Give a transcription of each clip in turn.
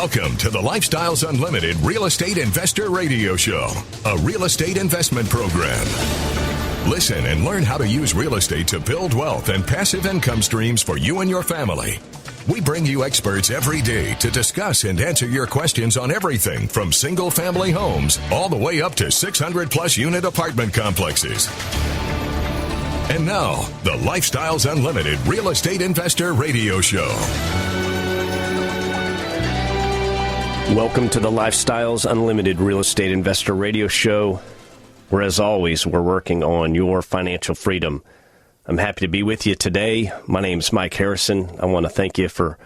Welcome to the Lifestyles Unlimited Real Estate Investor Radio Show, a real estate investment program. Listen and learn how to use real estate to build wealth and passive income streams for you and your family. We bring you experts every day to discuss and answer your questions on everything from single-family homes all the way up to 600-plus unit apartment complexes. And now, the Lifestyles Unlimited Real Estate Investor Radio Show. Welcome to the Lifestyles Unlimited Real Estate Investor Radio Show, where, as always, we're working on your financial freedom. I'm happy to be with you today. My name is Mike Harrison. I want to thank you for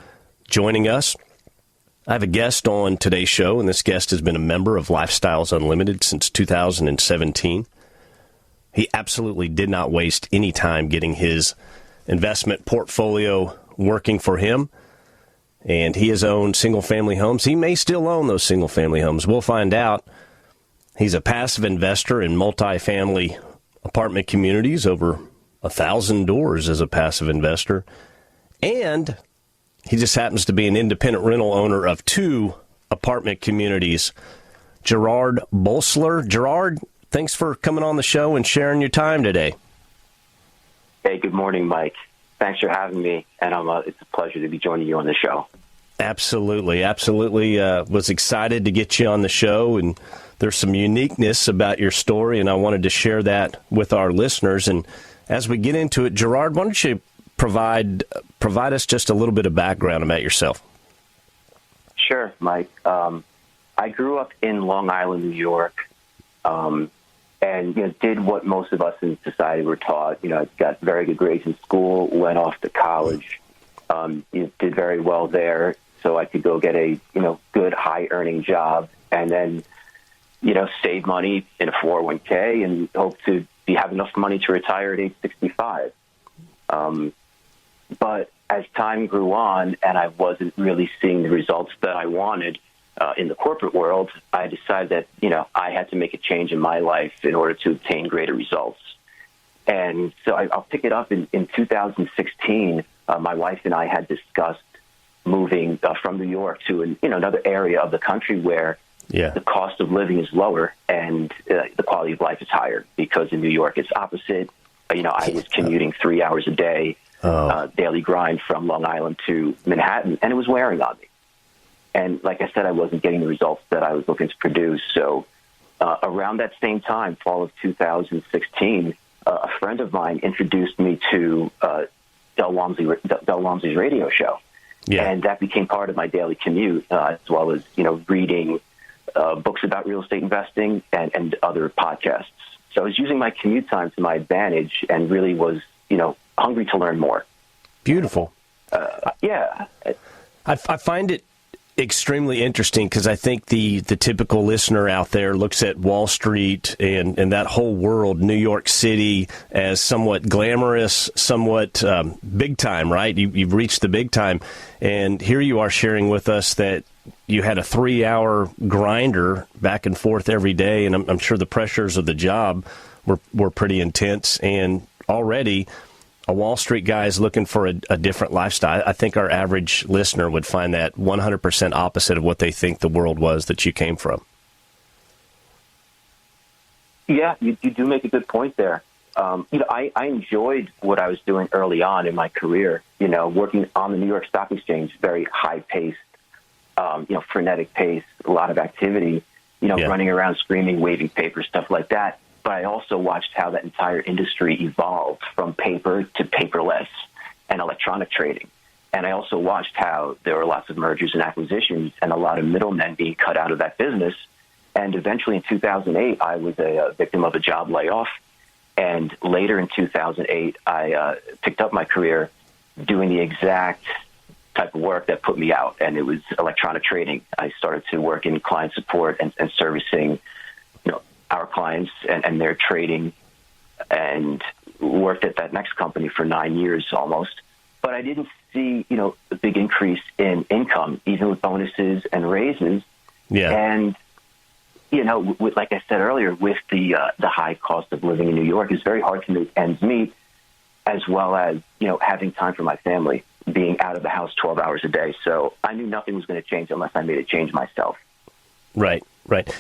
joining us. I have a guest on today's show, and this guest has been a member of Lifestyles Unlimited since 2017. He absolutely did not waste any time getting his investment portfolio working for him. And he has owned single-family homes. He may still own those single-family homes. We'll find out. He's a passive investor in multifamily apartment communities, over 1,000 doors as a passive investor. And he just happens to be an independent rental owner of 2 apartment communities. Gerard Wallstreet. Gerard, thanks for coming on the show and sharing your time today. Hey, good morning, Mike. Thanks for having me, and it's a pleasure to be joining you on the show. Absolutely. Was excited to get you on the show, and there's some uniqueness about your story, and I wanted to share that with our listeners. And as we get into it, Gerard, why don't you provide us just a little bit of background about yourself? Sure, Mike. I grew up in Long Island, New York, and did what most of us in society were taught. Got very good grades in school, went off to college, did very well there, so I could go get a good high earning job, and then save money in a 401k and hope to have enough money to retire at age 65. But as time grew on, and I wasn't really seeing the results that I wanted in the corporate world, I decided that, I had to make a change in my life in order to obtain greater results. And so I'll pick it up in 2016. My wife and I had discussed moving from New York to another area of the country where the cost of living is lower and the quality of life is higher, because in New York it's opposite. I was commuting 3 hours a day, daily grind from Long Island to Manhattan, and it was wearing on me. And like I said, I wasn't getting the results that I was looking to produce. So around that same time, fall of 2016, a friend of mine introduced me to Del Walmsley's radio show. Yeah. And that became part of my daily commute, as well as, reading books about real estate investing and other podcasts. So I was using my commute time to my advantage and really was, hungry to learn more. Beautiful. Yeah. I find it extremely interesting, because I think the typical listener out there looks at Wallstreet and that whole world, New York City, as somewhat glamorous, somewhat big time, right? You've reached the big time. And here you are sharing with us that you had a 3-hour grinder back and forth every day. And I'm sure the pressures of the job were pretty intense. And already a Wallstreet guy is looking for a different lifestyle. I think our average listener would find that 100% opposite of what they think the world was that you came from. Yeah, you do make a good point there. I enjoyed what I was doing early on in my career, working on the New York Stock Exchange, very high-paced, frenetic pace, a lot of activity, running around screaming, waving paper, stuff like that. But I also watched how that entire industry evolved from paper to paperless and electronic trading. And I also watched how there were lots of mergers and acquisitions and a lot of middlemen being cut out of that business. And eventually in 2008, I was a victim of a job layoff. And later in 2008, I picked up my career doing the exact type of work that put me out, and it was electronic trading. I started to work in client support and servicing our clients and their trading, and worked at that next company for 9 years almost. But I didn't see, a big increase in income, even with bonuses and raises. Yeah. And, like I said earlier, with the high cost of living in New York, it's very hard to make ends meet, as well as, having time for my family. being out of the house 12 hours a day. So I knew nothing was going to change unless I made a change myself. Right.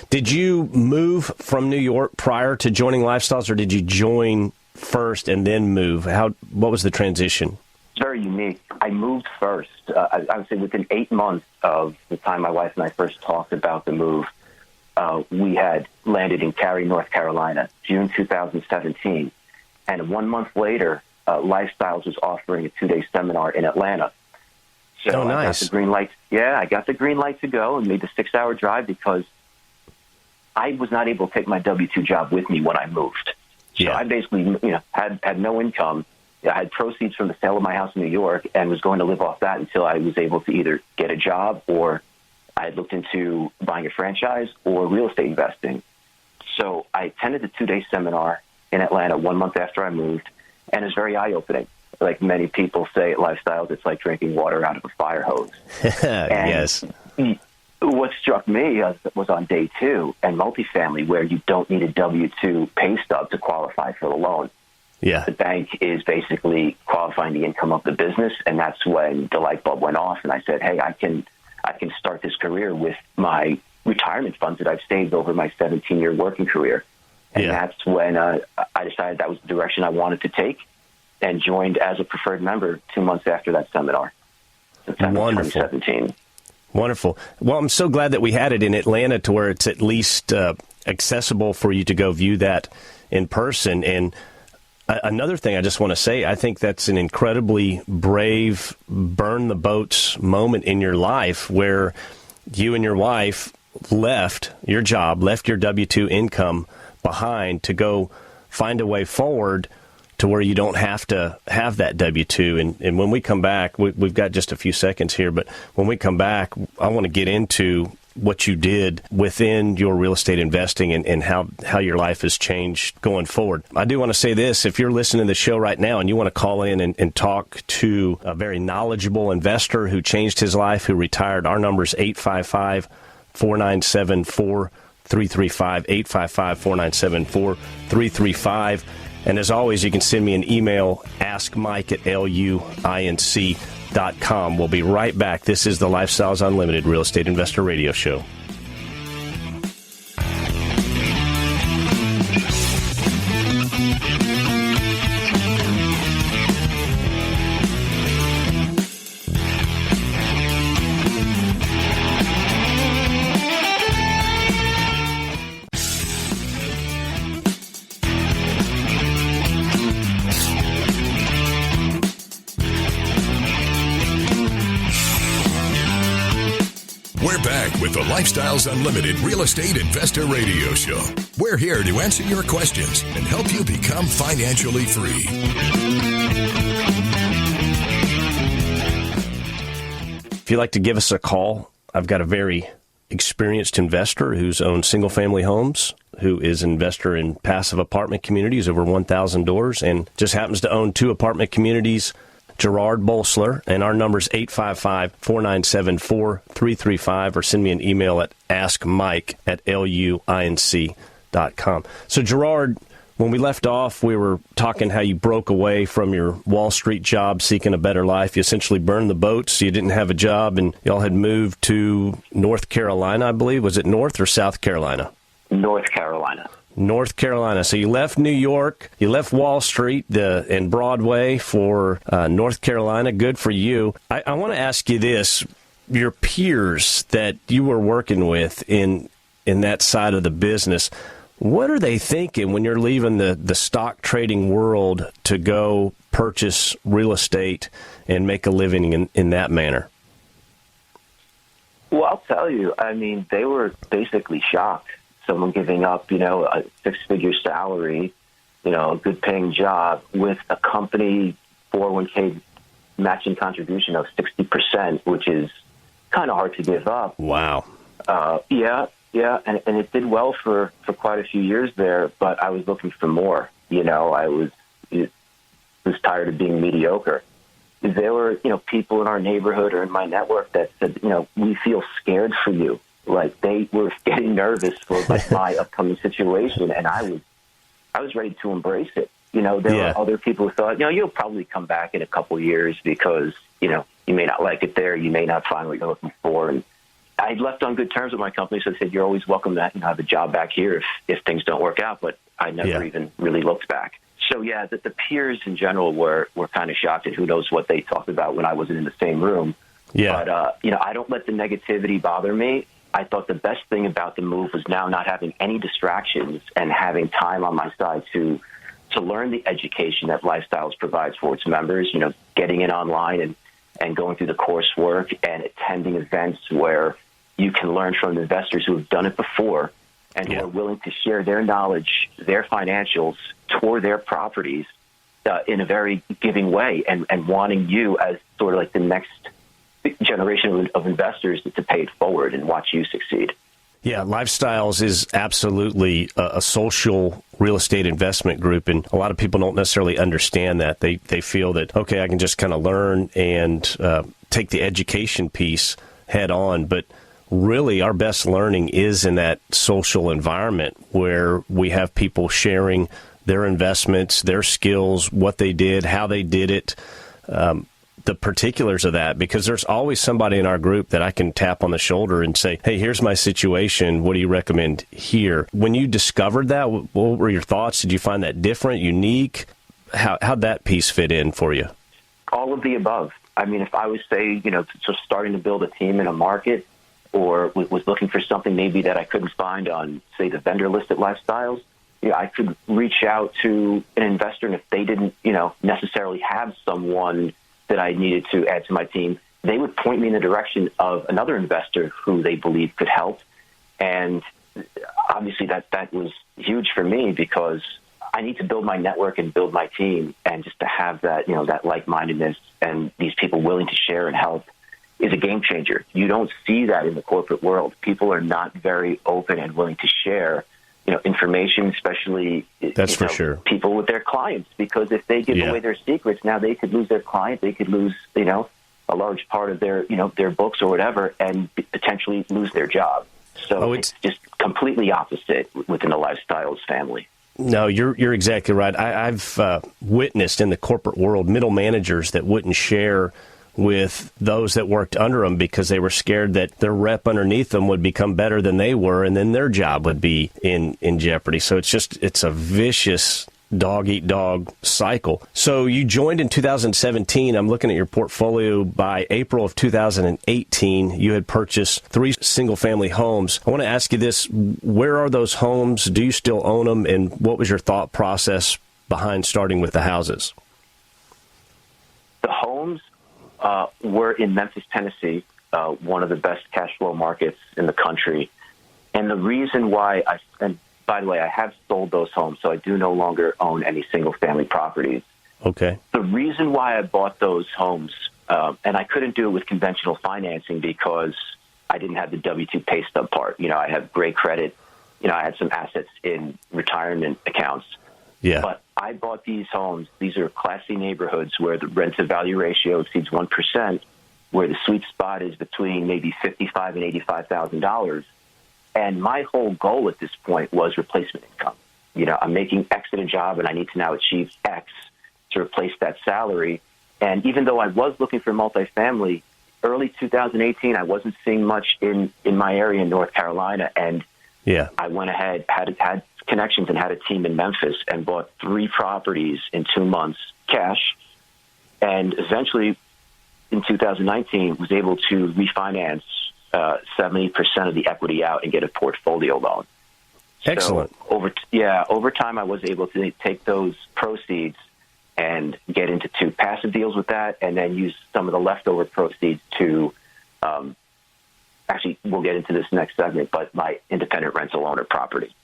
Did you move from New York prior to joining Lifestyles, or did you join first and then move? What was the transition? It's very unique. I moved first. I would say within 8 months of the time my wife and I first talked about the move, we had landed in Cary, North Carolina, June 2017. And 1 month later, Lifestyles was offering a 2-day seminar in Atlanta. So nice. I got the green light. Yeah, I got the green light to go and made the 6-hour drive because I was not able to take my W-2 job with me when I moved. So I basically, had no income. I had proceeds from the sale of my house in New York and was going to live off that until I was able to either get a job or I had looked into buying a franchise or real estate investing. So I attended the 2-day seminar in Atlanta 1 month after I moved, and it was very eye-opening. Like many people say at Lifestyles, it's like drinking water out of a fire hose. Yes. What struck me was on day 2 and multifamily, where you don't need a W-2 pay stub to qualify for the loan. Yeah. The bank is basically qualifying the income of the business, and that's when the light bulb went off, and I said, hey, I can start this career with my retirement funds that I've saved over my 17-year working career. And that's when I decided that was the direction I wanted to take, and joined as a preferred member 2 months after that seminar. September 2017. Wonderful. Well, I'm so glad that we had it in Atlanta to where it's at least accessible for you to go view that in person. And another thing I just want to say, I think that's an incredibly brave, burn the boats moment in your life where you and your wife left your job, left your W-2 income behind to go find a way forward to where you don't have to have that W-2. And when we come back, we've got just a few seconds here, but when we come back, I want to get into what you did within your real estate investing and how your life has changed going forward. I do want to say this. If you're listening to the show right now and you want to call in and talk to a very knowledgeable investor who changed his life, who retired, our number is 855-497-4335, 855-497-4335. And as always, you can send me an email, askmike@luinc.com. We'll be right back. This is the Lifestyles Unlimited Real Estate Investor Radio Show. We're back with the Lifestyles Unlimited Real Estate Investor Radio Show. We're here to answer your questions and help you become financially free. If you'd like to give us a call, I've got a very experienced investor who's owned single-family homes, who is an investor in passive apartment communities, over 1,000 doors, and just happens to own 2 apartment communities, Gerard Bolsler, and our number is 855-497-4335, or send me an email at askmike@luinc.com. So, Gerard, when we left off, we were talking how you broke away from your Wall Street job seeking a better life. You essentially burned the boats. You didn't have a job, and y'all had moved to North Carolina, I believe. Was it North or South Carolina? North Carolina. North Carolina. So you left New York, you left Wall Street and Broadway for North Carolina. Good for you. I want to ask you this. Your peers that you were working with in that side of the business, what are they thinking when you're leaving the stock trading world to go purchase real estate and make a living in that manner? Well, I'll tell you, I mean, they were basically shocked. Someone giving up, a 6-figure salary, a good-paying job with a company 401k matching contribution of 60%, which is kind of hard to give up. Wow. Yeah, and it did well for quite a few years there, but I was looking for more. I was tired of being mediocre. There were, people in our neighborhood or in my network that said, we feel scared for you. Like they were getting nervous for my upcoming situation, and I was ready to embrace it. There were other people who thought, you'll probably come back in a couple years because you may not like it there. You may not find what you're looking for. And I left on good terms with my company, so I said, you're always welcome to have a job back here if things don't work out. But I never even really looked back. So, the peers in general were kind of shocked, and who knows what they talked about when I wasn't in the same room. Yeah. But, I don't let the negativity bother me. I thought the best thing about the move was now not having any distractions and having time on my side to learn the education that Lifestyles provides for its members, getting in online and going through the coursework and attending events where you can learn from investors who have done it before and who are willing to share their knowledge, their financials, toward their properties in a very giving way and wanting you as sort of like the next generation of investors to pay it forward and watch you succeed. Yeah, Lifestyles is absolutely a social real estate investment group, and a lot of people don't necessarily understand that. They feel that, okay, I can just kind of learn and take the education piece head on, but really our best learning is in that social environment where we have people sharing their investments, their skills, what they did, how they did it, the particulars of that, because there's always somebody in our group that I can tap on the shoulder and say, hey, here's my situation. What do you recommend here? When you discovered that, what were your thoughts? Did you find that different, unique? How'd that piece fit in for you? All of the above. I mean, if I was, say, just starting to build a team in a market or was looking for something maybe that I couldn't find on, say, the vendor list at Lifestyles, I could reach out to an investor, and if they didn't, necessarily have someone that I needed to add to my team, they would point me in the direction of another investor who they believe could help. And obviously that was huge for me because I need to build my network and build my team, and just to have that, that like-mindedness and these people willing to share and help is a game changer. You don't see that in the corporate world. People are not very open and willing to share information, especially for sure. People with their clients, because if they give away their secrets, now they could lose their client, they could lose, a large part of their, their books or whatever, and potentially lose their job. So it's just completely opposite within the Lifestyles family. No, you're exactly right. I've witnessed in the corporate world middle managers that wouldn't share with those that worked under them because they were scared that their rep underneath them would become better than they were, and then their job would be in jeopardy. So it's a vicious dog-eat-dog cycle. So you joined in 2017. I'm looking at your portfolio. By April of 2018, you had purchased 3 single-family homes. I want to ask you this. Where are those homes? Do you still own them? And what was your thought process behind starting with the houses? The homes were in Memphis, Tennessee, one of the best cash flow markets in the country. And the reason why and by the way, I have sold those homes, so I do no longer own any single-family properties. Okay. The reason why I bought those homes, and I couldn't do it with conventional financing because I didn't have the W-2 pay stub part. I have great credit. I had some assets in retirement accounts. Yeah. But I bought these homes. These are classy neighborhoods where the rent-to-value ratio exceeds 1%, where the sweet spot is between maybe $55,000 and $85,000. And my whole goal at this point was replacement income. I'm making X at a job, and I need to now achieve X to replace that salary. And even though I was looking for multifamily, early 2018, I wasn't seeing much in my area in North Carolina. And I went ahead, had connections, and had a team in Memphis, and bought 3 properties in 2 months, cash. And eventually, in 2019, was able to refinance 70% of the equity out and get a portfolio loan. Excellent. So over time, I was able to take those proceeds and get into 2 passive deals with that, and then use some of the leftover proceeds to, actually, we'll get into this next segment, but my independent rental owner property.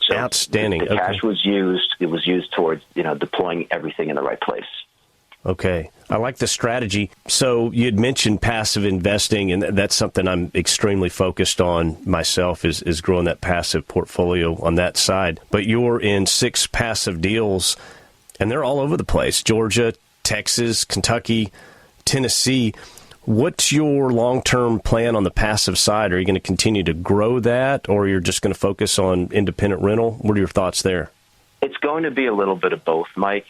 So outstanding. The cash was used. It was used towards, deploying everything in the right place. Okay. I like the strategy. So you had mentioned passive investing, and that's something I'm extremely focused on myself is growing that passive portfolio on that side. But you're in 6 passive deals, and they're all over the place. Georgia, Texas, Kentucky, Tennessee. What's your long-term plan on the passive side? Are you going to continue to grow that, or you're just going to focus on independent rental? What are your thoughts there? It's going to be a little bit of both, Mike.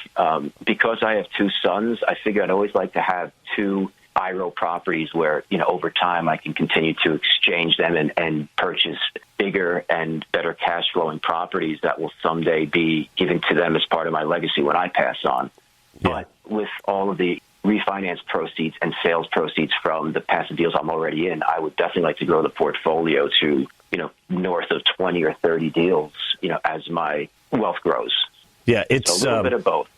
Because I have 2 sons, I figure I'd always like to have 2 IRO properties where, over time I can continue to exchange them and purchase bigger and better cash flowing properties that will someday be given to them as part of my legacy when I pass on. Yeah. But with all of the refinance proceeds and sales proceeds from the passive deals I'm already in, I would definitely like to grow the portfolio to, north of 20 or 30 deals, as my wealth grows. Yeah, it's so a little bit of both.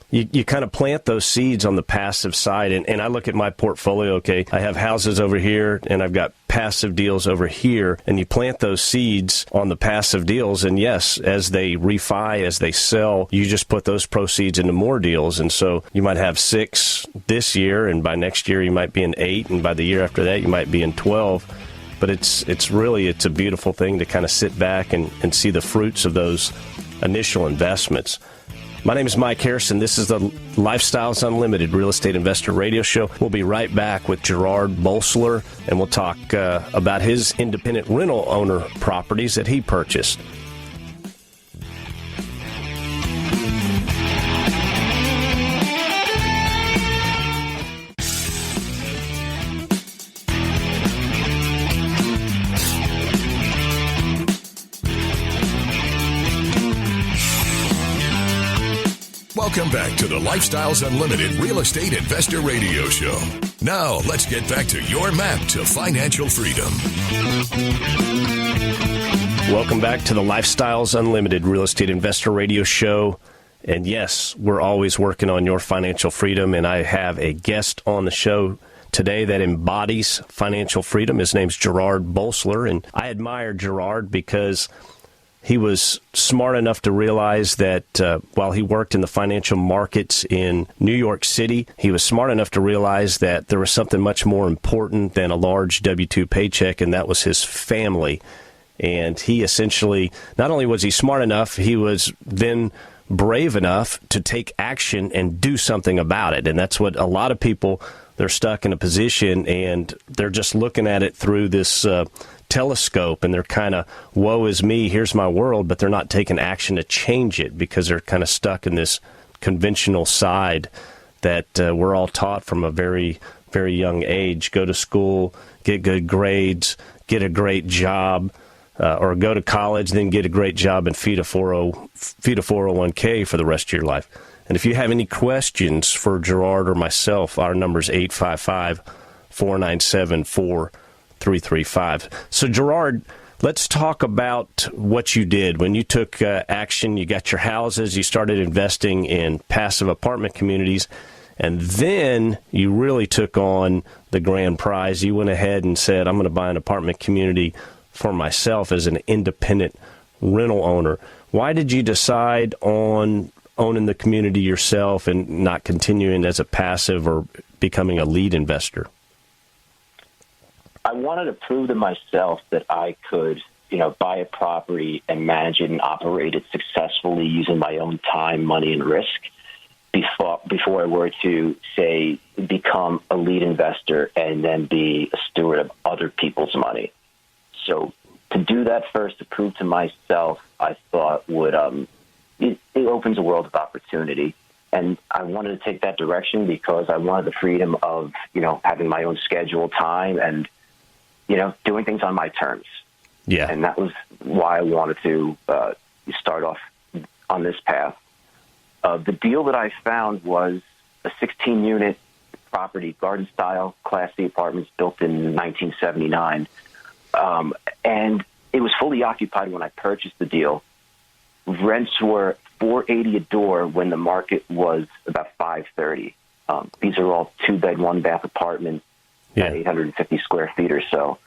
You kind of plant those seeds on the passive side, and I look at my portfolio, okay, I have houses over here, and I've got passive deals over here, and you plant those seeds on the passive deals, and yes, as they refi, as they sell, you just put those proceeds into more deals, and so you might have 6 this year, and by next year you might be in 8, and by the year after that you might be in 12, but it's a beautiful thing to kind of sit back and see the fruits of those initial investments. My name is Mike Harrison. This is the Lifestyles Unlimited Real Estate Investor Radio Show. We'll be right back with Gerard Bolsler, and we'll talk about his independent rental owner properties that he purchased. Welcome back to the Lifestyles Unlimited Real Estate Investor Radio Show. Now, let's get back to your map to financial freedom. Welcome back to the Lifestyles Unlimited Real Estate Investor Radio Show. And yes, we're always working on your financial freedom, and I have a guest on the show today that embodies financial freedom. His name's Gerard Bolsler, and I admire Gerard because he was smart enough to realize that while he worked in the financial markets in New York City, he was smart enough to realize that there was something much more important than a large W-2 paycheck, and that was his family. And he essentially, not only was he smart enough, he was then brave enough to take action and do something about it. And that's what a lot of people, they're stuck in a position and they're just looking at it through this telescope, and they're kind of, woe is me, here's my world, but they're not taking action to change it because they're kind of stuck in this conventional side that we're all taught from a very, very young age. Go to school, get good grades, get a great job, or go to college, then get a great job and feed a 401k for the rest of your life. And if you have any questions for Gerard or myself, our number is 855-497-4335. So, Gerard, let's talk about what you did. When you took action, you got your houses, you started investing in passive apartment communities, and then you really took on the grand prize. You went ahead and said, I'm going to buy an apartment community for myself as an independent rental owner. Why did you decide on owning the community yourself and not continuing as a passive or becoming a lead investor? I wanted to prove to myself that I could, buy a property and manage it and operate it successfully using my own time, money, and risk before I were to, say, become a lead investor and then be a steward of other people's money. So to do that first, to prove to myself, I thought would it opens a world of opportunity. And I wanted to take that direction because I wanted the freedom of, having my own schedule, time, and doing things on my terms. Yeah. And that was why I wanted to start off on this path. The deal that I found was a 16-unit property, garden-style, Class C apartments built in 1979. And it was fully occupied when I purchased the deal. Rents were $480 a door when the market was about $530. These are all 2-bed, 1-bath apartments. At 850 square feet or so.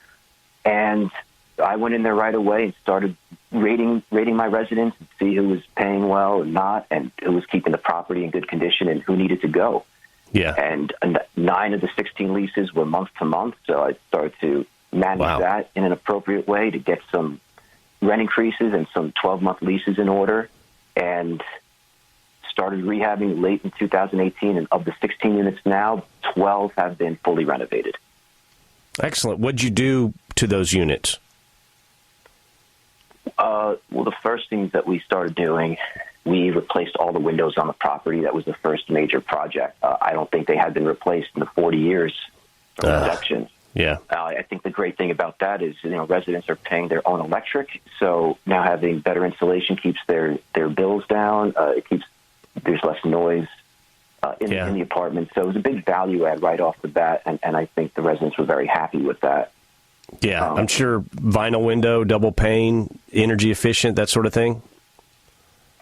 And I went in there right away and started rating my residents and see who was paying well and not, and who was keeping the property in good condition and who needed to go. Yeah. And 9 of the 16 leases were month to month, so I started to manage that in an appropriate way to get some rent increases and some 12-month leases in order, and started rehabbing late in 2018, and of the 16 units now, 12 have been fully renovated. Excellent. What'd you do to those units? Well, the first things that we started doing, we replaced all the windows on the property. That was the first major project. I don't think they had been replaced in the 40 years from inception. Yeah. I think the great thing about that is, residents are paying their own electric, so now having better insulation keeps their bills down. There's less noise in the apartment, so it was a big value add right off the bat, and I think the residents were very happy with that. Yeah, I'm sure vinyl window, double pane, energy efficient, that sort of thing.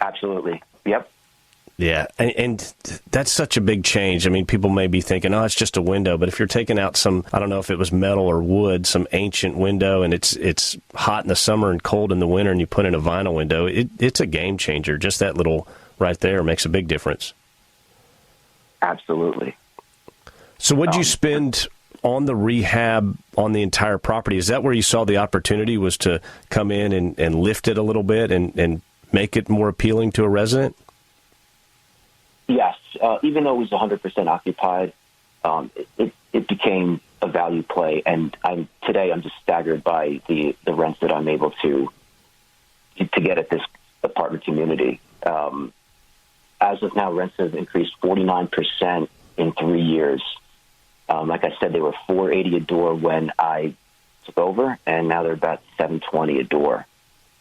Absolutely. Yep. Yeah, and that's such a big change. I mean, people may be thinking, oh, it's just a window, but if you're taking out some, I don't know if it was metal or wood, some ancient window, and it's hot in the summer and cold in the winter, and you put in a vinyl window, it's a game changer. Just that little right there makes a big difference. Absolutely. So what'd you spend on the rehab on the entire property? Is that where you saw the opportunity, was to come in and lift it a little bit and make it more appealing to a resident? Yes, even though it was 100% occupied, it became a value play, and today I'm just staggered by the rents that I'm able to get at this apartment community. As of now, rents have increased 49% in 3 years. Like I said, they were $480 a door when I took over, and now they're about $720 a door.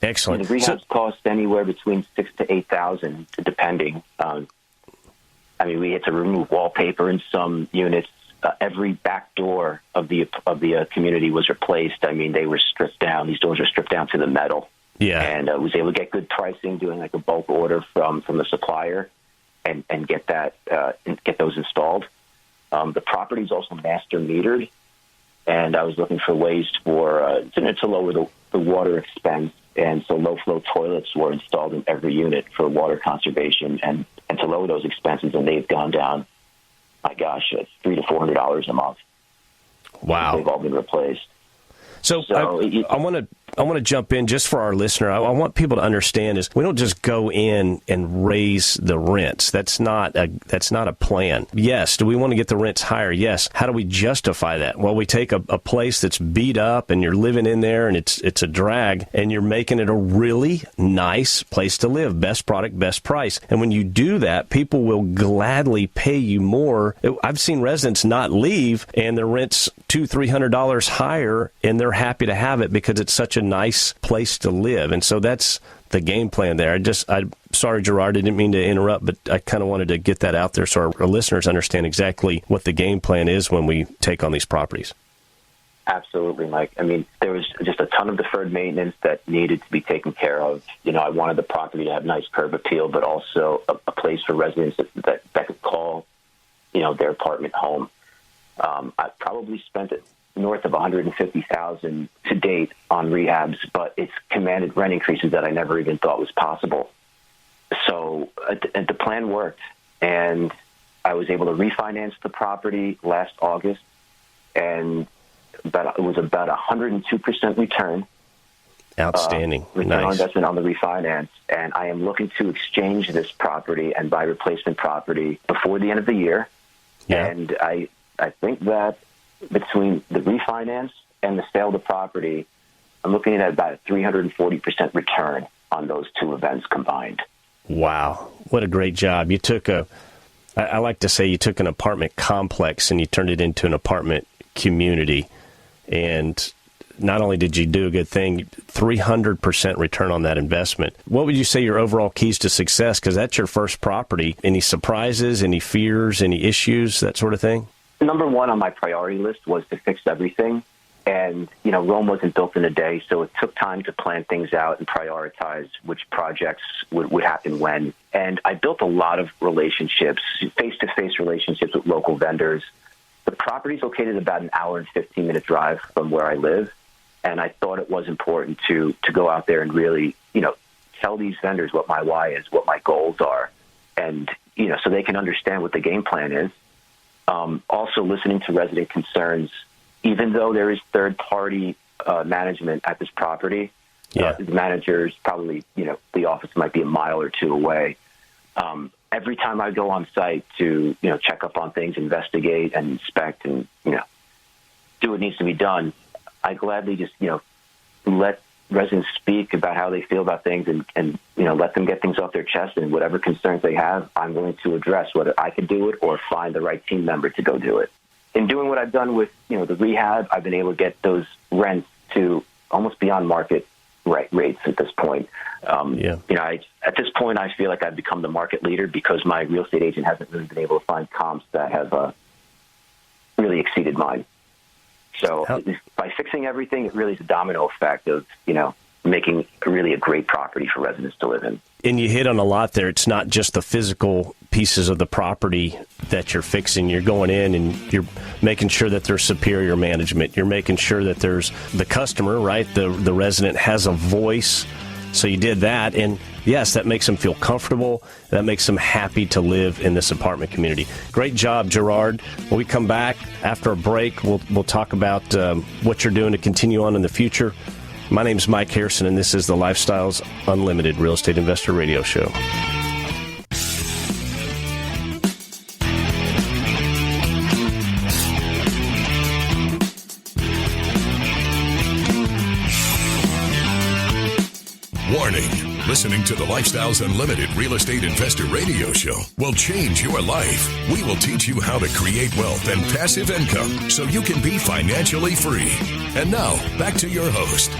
Excellent. And the rehabs cost anywhere between $6,000 to $8,000, depending. We had to remove wallpaper in some units. Every back door of the community was replaced. They were stripped down. These doors were stripped down to the metal. Yeah. And was able to get good pricing, doing like a bulk order from the supplier, and get those installed. The property is also master metered, and I was looking for ways to lower the water expense, and so low flow toilets were installed in every unit for water conservation and to lower those expenses, and they've gone down. My gosh, it's $300 to $400 a month. Wow. They've all been replaced. So I want to jump in just for our listener. I want people to understand is we don't just go in and raise the rents. That's not a plan. Yes. Do we want to get the rents higher? Yes. How do we justify that? Well, we take a place that's beat up and you're living in there and it's a drag, and you're making it a really nice place to live. Best product, best price. And when you do that, people will gladly pay you more. I've seen residents not leave and their rent's $200-300 higher, and they're happy to have it because it's such a nice place to live. And so that's the game plan there. I'm sorry, Gerard, I didn't mean to interrupt, but I kind of wanted to get that out there so our listeners understand exactly what the game plan is when we take on these properties. Absolutely, Mike. There was just a ton of deferred maintenance that needed to be taken care of. I wanted the property to have nice curb appeal, but also a place for residents that could call, their apartment home. I probably spent north of $150,000 to date on rehabs, but it's commanded rent increases that I never even thought was possible. So the plan worked, and I was able to refinance the property last August, and it was about 102% return. Outstanding. Return on Nice. investment on the refinance, and I am looking to exchange this property and buy replacement property before the end of the year. Yeah. And I think that between the refinance and the sale of the property, I'm looking at about a 340% return on those two events combined. Wow. What a great job. You took I like to say you took an apartment complex and you turned it into an apartment community. And not only did you do a good thing, 300% return on that investment. What would you say your overall keys to success? Because that's your first property. Any surprises, any fears, any issues, that sort of thing? Number one on my priority list was to fix everything. And, Rome wasn't built in a day, so it took time to plan things out and prioritize which projects would happen when. And I built a lot of relationships, face-to-face relationships with local vendors. The property is located about an hour and 15-minute drive from where I live. And I thought it was important to go out there and really, tell these vendors what my why is, what my goals are, and, so they can understand what the game plan is. Also listening to resident concerns, even though there is third-party management at this property. The managers probably, the office might be a mile or two away. Every time I go on site to, check up on things, investigate and inspect and, do what needs to be done, I gladly just, let residents speak about how they feel about things and let them get things off their chest, and whatever concerns they have, I'm willing to address, whether I could do it or find the right team member to go do it. in doing what I've done with, the rehab, I've been able to get those rents to almost beyond market rates at this point. At this point, I feel like I've become the market leader because my real estate agent hasn't really been able to find comps that have really exceeded mine. So by fixing everything, it really is a domino effect of, making really a great property for residents to live in. And you hit on a lot there. It's not just the physical pieces of the property that you're fixing. You're going in and you're making sure that there's superior management. You're making sure that there's the customer, right? The resident has a voice. So you did that. And yes, that makes them feel comfortable. That makes them happy to live in this apartment community. Great job, Gerard. When we come back after a break, we'll talk about what you're doing to continue on in the future. My name is Mike Harrison, and this is the Lifestyles Unlimited Real Estate Investor Radio Show. Warning. Listening to the Lifestyles Unlimited Real Estate Investor Radio Show will change your life. We will teach you how to create wealth and passive income so you can be financially free. And now, back to your host.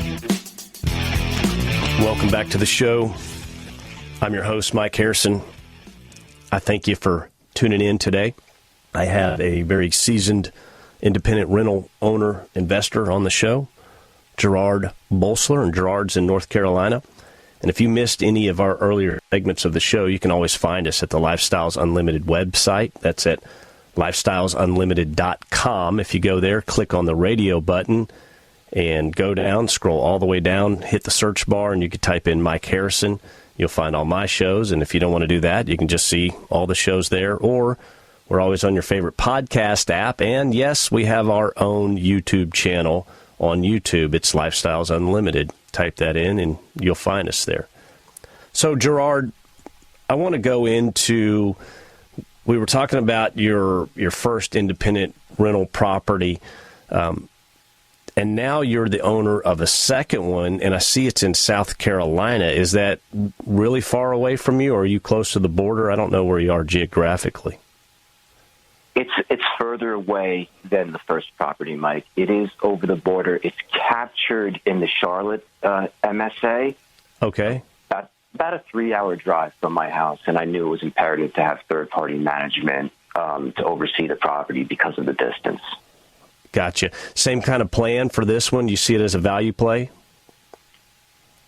Welcome back to the show. I'm your host, Mike Harrison. I thank you for tuning in today. I have a very seasoned independent rental owner investor on the show, Gerard Bolsler, and Gerard's in North Carolina. And if you missed any of our earlier segments of the show, you can always find us at the Lifestyles Unlimited website. That's at lifestylesunlimited.com. If you go there, click on the radio button and go down, scroll all the way down, hit the search bar, and you can type in Mike Harrison. You'll find all my shows. And if you don't want to do that, you can just see all the shows there. Or we're always on your favorite podcast app. And yes, we have our own YouTube channel on YouTube. It's Lifestyles Unlimited. Type that in and you'll find us there. So, Gerard, I want to go into, we were talking about your first independent rental property, and now you're the owner of a second one, and I see it's in South Carolina. Is that really far away from you, or are you close to the border? I don't know where you are geographically. It's further away than the first property, Mike. It is over the border. It's captured in the Charlotte MSA. Okay. About a 3-hour drive from my house, and I knew it was imperative to have third-party management to oversee the property because of the distance. Gotcha. Same kind of plan for this one? You see it as a value play?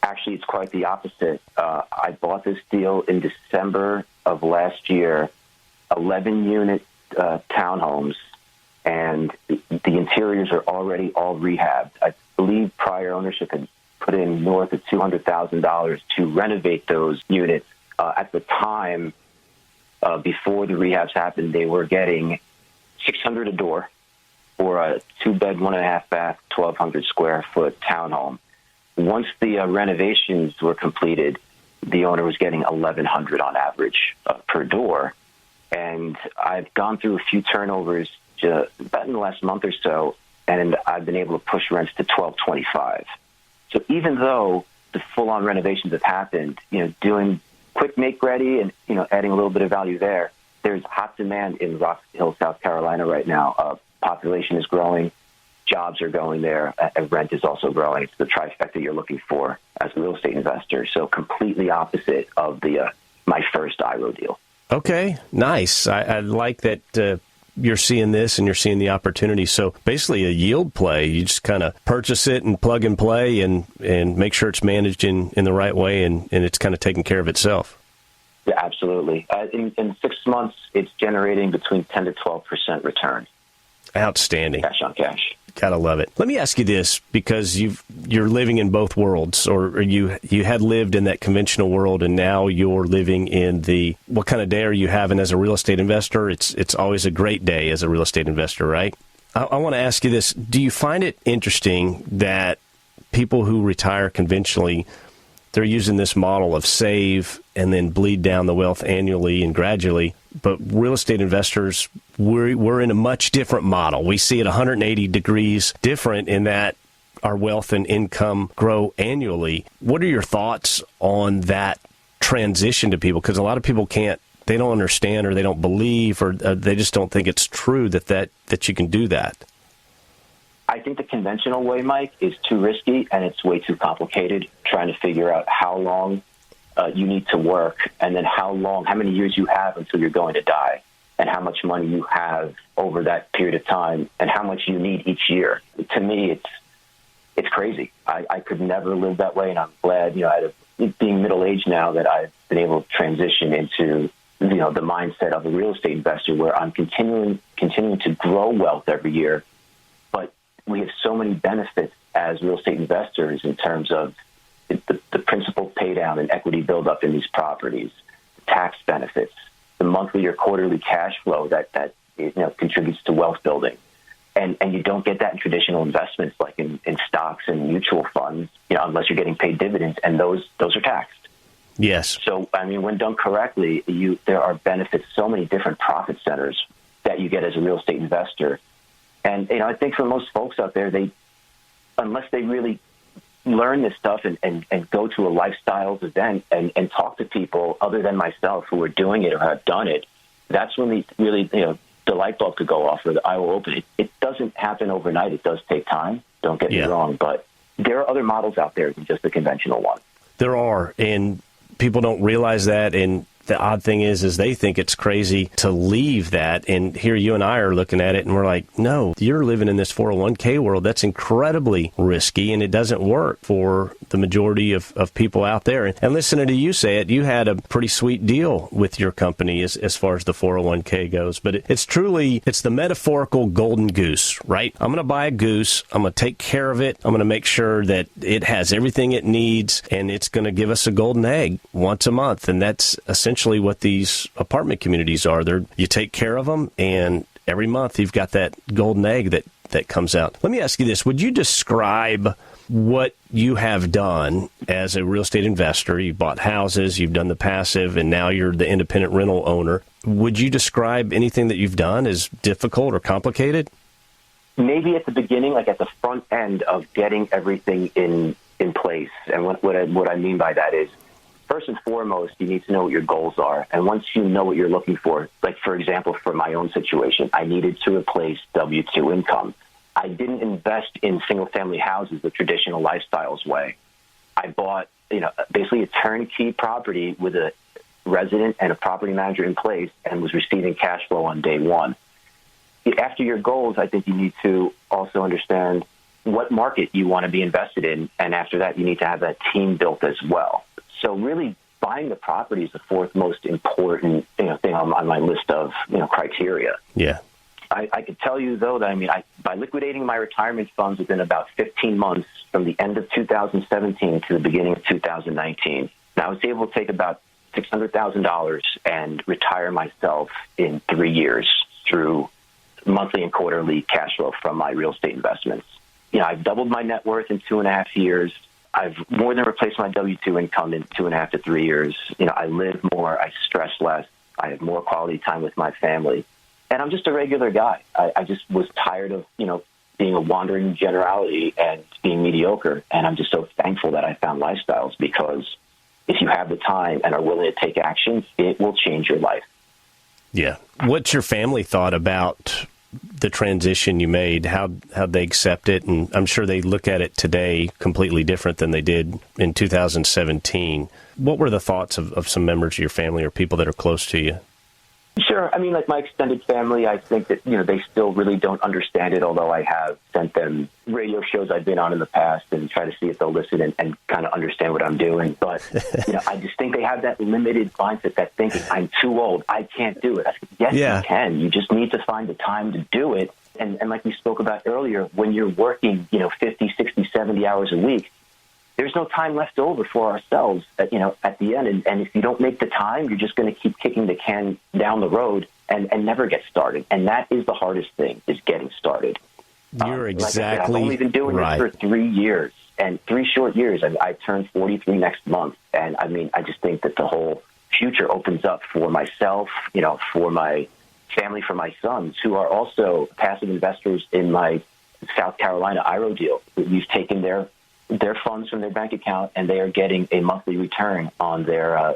Actually, it's quite the opposite. I bought this deal in December of last year, 11-unit townhomes, and the interiors are already all rehabbed. I believe prior ownership had put in north of $200,000 to renovate those units. At the time, before the rehabs happened, they were getting $600 a door for a 2-bed, 1.5-bath, 1,200 square foot townhome. Once the renovations were completed, the owner was getting $1,100 on average per door. And I've gone through a few turnovers about in the last month or so, and I've been able to push rents to $1,225. So even though the full-on renovations have happened, doing quick make-ready and, adding a little bit of value there, there's hot demand in Rock Hill, South Carolina right now. Population is growing, jobs are going there, and rent is also growing. It's the trifecta you're looking for as a real estate investor. So completely opposite of my first IRO deal. Okay, nice. I like that you're seeing this and you're seeing the opportunity. So basically a yield play. You just kind of purchase it and plug and play and make sure it's managed in the right way and it's kind of taking care of itself. Yeah, absolutely. In 6 months, it's generating between 10 to 12% return. Outstanding. Cash on cash. Gotta love it. Let me ask you this, because you're living in both worlds, or you had lived in that conventional world, and now you're living in the, what kind of day are you having as a real estate investor? It's always a great day as a real estate investor, right? I want to ask you this. Do you find it interesting that people who retire conventionally, they're using this model of save and then bleed down the wealth annually and gradually, but real estate investors, we're in a much different model. We see it 180 degrees different in that our wealth and income grow annually. What are your thoughts on that transition to people? Because a lot of people they don't understand or they don't believe or they just don't think it's true that you can do that? I think the conventional way, Mike, is too risky and it's way too complicated, trying to figure out how long you need to work and then how many years you have until you're going to die and how much money you have over that period of time and how much you need each year. To me, it's crazy. I could never live that way, and I'm glad, being middle-aged now, that I've been able to transition into, the mindset of a real estate investor where I'm continuing to grow wealth every year. But we have so many benefits as real estate investors in terms of the principal pay down and equity buildup in these properties, the tax benefits, the monthly or quarterly cash flow that contributes to wealth building. And you don't get that in traditional investments like in stocks and mutual funds, unless you're getting paid dividends, and those are taxed. Yes. So, when done correctly, there are benefits, so many different profit centers that you get as a real estate investor. And, I think for most folks out there, unless they really learn this stuff and go to a lifestyles event and talk to people other than myself who are doing it or have done it, that's when they really, the light bulb could go off or the eye will open. It doesn't happen overnight. It does take time. Don't get me wrong, but there are other models out there than just the conventional one. There are, and people don't realize that, and the odd thing is they think it's crazy to leave that, and here you and I are looking at it, and we're like, no, you're living in this 401k world. That's incredibly risky, and it doesn't work for the majority of people out there. And listening to you say it, you had a pretty sweet deal with your company as far as the 401k goes, but it's the metaphorical golden goose, right? I'm going to buy a goose. I'm going to take care of it. I'm going to make sure that it has everything it needs, and it's going to give us a golden egg once a month, and that's essentially what these apartment communities are. You take care of them, and every month you've got that golden egg that comes out. Let me ask you this. Would you describe what you have done as a real estate investor? You bought houses, you've done the passive, and now you're the independent rental owner. Would you describe anything that you've done as difficult or complicated? Maybe at the beginning, like at the front end of getting everything in place. And what I mean by that is, first and foremost, you need to know what your goals are. And once you know what you're looking for, like, for example, for my own situation, I needed to replace W-2 income. I didn't invest in single-family houses the traditional lifestyles way. I bought, basically a turnkey property with a resident and a property manager in place and was receiving cash flow on day one. After your goals, I think you need to also understand what market you want to be invested in. And after that, you need to have that team built as well. So really, buying the property is the fourth most important thing on my list of criteria. Yeah. I could tell you, though, that by liquidating my retirement funds within about 15 months from the end of 2017 to the beginning of 2019, I was able to take about $600,000 and retire myself in 3 years through monthly and quarterly cash flow from my real estate investments. I've doubled my net worth in 2.5 years. I've more than replaced my W-2 income in 2.5 to 3 years. I live more, I stress less, I have more quality time with my family. And I'm just a regular guy. I just was tired of, being a wandering generality and being mediocre. And I'm just so thankful that I found lifestyles, because if you have the time and are willing to take action, it will change your life. Yeah. What's your family thought about the transition you made? How'd they accept it? And I'm sure they look at it today completely different than they did in 2017. What were the thoughts of some members of your family or people that are close to you? Sure. Like my extended family, I think that, they still really don't understand it, although I have sent them radio shows I've been on in the past and try to see if they'll listen and kind of understand what I'm doing. But, I just think they have that limited mindset, that thinking, I'm too old, I can't do it. I said, yes, You can. You just need to find the time to do it. And like we spoke about earlier, when you're working, 50, 60, 70 hours a week, there's no time left over for ourselves, at the end. And if you don't make the time, you're just going to keep kicking the can down the road and never get started. And that is the hardest thing, is getting started. You're exactly like I said, I've only been doing right. this for 3 years, and 3 short years. I turned 43 next month. And I just think that the whole future opens up for myself, for my family, for my sons, who are also passive investors in my South Carolina IRO deal. We've taken their funds from their bank account, and they are getting a monthly return on their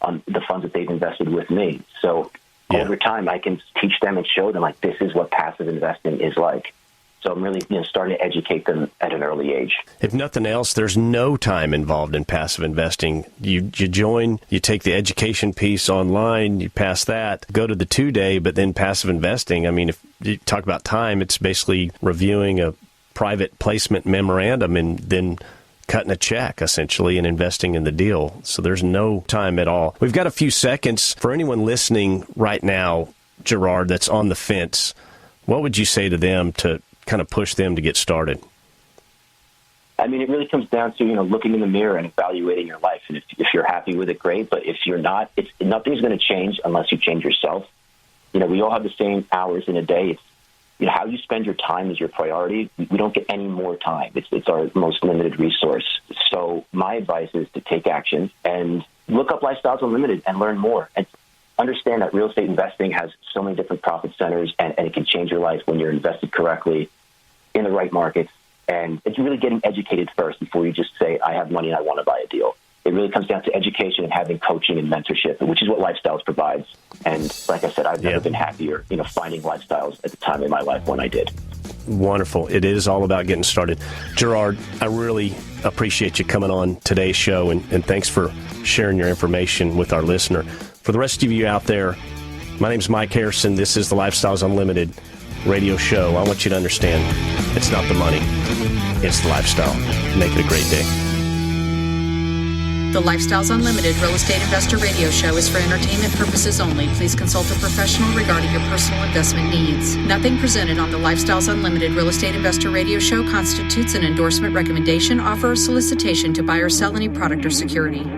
on the funds that they've invested with me. So over time, I can teach them and show them, like, this is what passive investing is like. So I'm really starting to educate them at an early age. If nothing else, there's no time involved in passive investing. You join, you take the education piece online, you pass that, go to the 2-day, but then passive investing, I mean, if you talk about time, it's basically reviewing a private placement memorandum and then cutting a check, essentially, and investing in the deal. So there's no time at all. We've got a few seconds. For anyone listening right now, Gerard, that's on the fence, what would you say to them to kind of push them to get started? I mean, it really comes down to, looking in the mirror and evaluating your life. And if you're happy with it, great. But if you're not, nothing's going to change unless you change yourself. We all have the same hours in a day. It's, how you spend your time is your priority. We don't get any more time. It's our most limited resource. So my advice is to take action and look up Lifestyles Unlimited and learn more. And understand that real estate investing has so many different profit centers, and it can change your life when you're invested correctly in the right markets. And it's really getting educated first before you just say, I have money and I want to buy a deal. It really comes down to education and having coaching and mentorship, which is what Lifestyles provides. And like I said, I've never been happier, finding Lifestyles at the time in my life when I did. Wonderful. It is all about getting started. Gerard, I really appreciate you coming on today's show, and thanks for sharing your information with our listener. For the rest of you out there, my name's Mike Harrison. This is the Lifestyles Unlimited radio show. I want you to understand, it's not the money, it's the lifestyle. Make it a great day. The Lifestyles Unlimited Real Estate Investor Radio Show is for entertainment purposes only. Please consult a professional regarding your personal investment needs. Nothing presented on the Lifestyles Unlimited Real Estate Investor Radio Show constitutes an endorsement, recommendation, offer, or solicitation to buy or sell any product or security.